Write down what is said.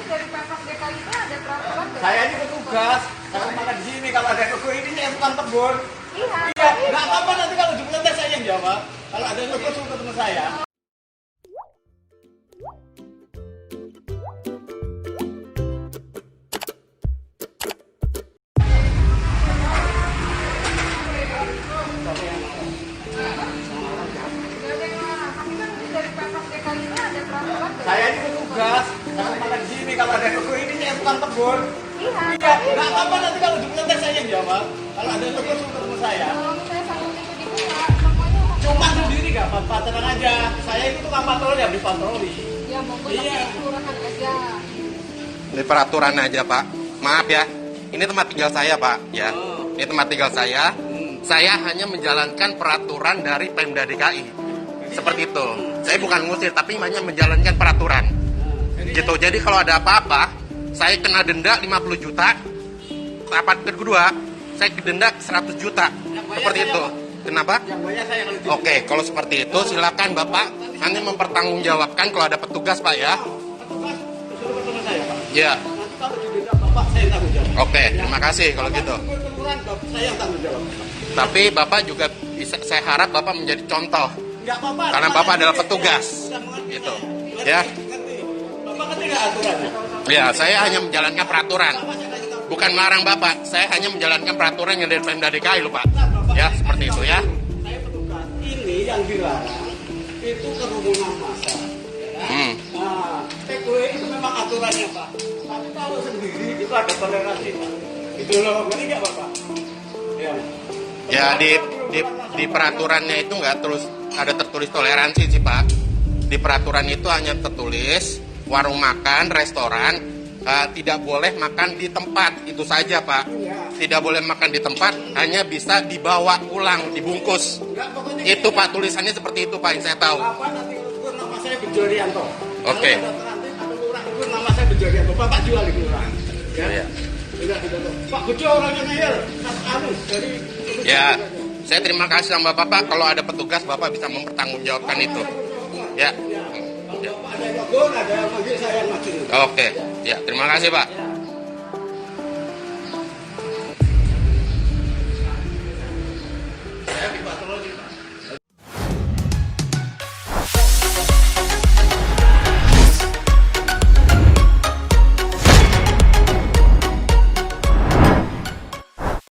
dari Pemprov DKI itu ada peraturan nggak? Saya ini petugas, saya makan di sini. Kalau ada toko ini yang bukan kebun. Iya. Iya, nggak apa-apa nanti kalau jumlah tes saya yang jawab. Kalau ada yang kebun suruh ketemu saya. Nggak ada yang larang. Tapi kan ini dari Pemprov DKI itu ada peraturan nggak? Saya ini petugas, saya makan di sini. Kalau ada toko ini yang bukan kebun. Iya. Iya, nggak apa-apa nanti kalau jumlah tes saya yang jawab. Kalau ada yang kebun suruh ketemu saya. Kalau misalnya satu itu dibuka, semuanya Cuma sendiri nggak apa-apa, tenang aja. Saya itu tukang patroli, yang dipatroli. ya monggo Iya. tapi kelurahan aja. Ini peraturan aja Pak. Maaf ya, ini tempat tinggal saya Pak. Ya, ini tempat tinggal saya. Saya hanya menjalankan peraturan dari Pemda DKI. Seperti itu. Saya bukan ngusir, tapi hanya menjalankan peraturan. Gitu. Jadi kalau ada apa-apa, saya kena denda 50 juta. Tahapan kedua, saya denda 100 juta. Seperti itu. Kenapa? Yang banyak saya kalau Oke, kalau seperti itu silakan Bapak nanti mempertanggungjawabkan kalau ada petugas Pak ya. petugas suruh ketemu saya, Pak. Ya. Nanti kalau didenda Bapak, saya yang tanggung jawab. Oke, terima kasih kalau gitu. Kelurahan, saya yang tanggung jawab. Tapi Bapak juga bisa, saya harap Bapak menjadi contoh. Nggak apa-apa. Karena Bapak Bapak adalah ngerti. petugas. Udah mengerti Gitu. saya. Ngerti, Ya. ngerti. Bapak ngerti nggak aturannya? Ya, saya hanya menjalankan peraturan. Bapak saya kasih tahu. Bukan melarang Bapak, saya hanya menjalankan peraturan yang dari Pemda DKI loh Pak. Ya, seperti itu ya. Saya petugas. Ini yang dilarang itu kerumunan massa. Ya. Nah, takeaway itu memang aturannya Pak. Tapi kalau sendiri itu ada toleransi Pak. Itu loh, ngerti nggak Bapak? Ya. Ya di peraturannya itu nggak terus ada tertulis toleransi sih Pak. Di peraturan itu hanya tertulis warung makan, restoran tidak boleh makan di tempat, itu saja Pak. Tidak boleh makan di tempat, hanya bisa dibawa pulang, dibungkus. Enggak, pokoknya Itu Pak, tulisannya seperti itu Pak, yang saya tahu. apa nanti ukur nama saya Bejorianto. Oke. Kalau ada nanti ada lurah ukur nama saya Bejorianto. Bapak jual di kelurahan. Ya. Iya. Tidak, tidak. Pak Bejo orangnya ngeyel. Anu dari Ya, saya terima kasih sama Bapak. Kalau ada petugas, Bapak bisa mempertanggungjawabkan itu. Ya. Bapak ada yang ngomong, ada yang manggil saya yang maju. Oke. Ya, terima kasih Pak.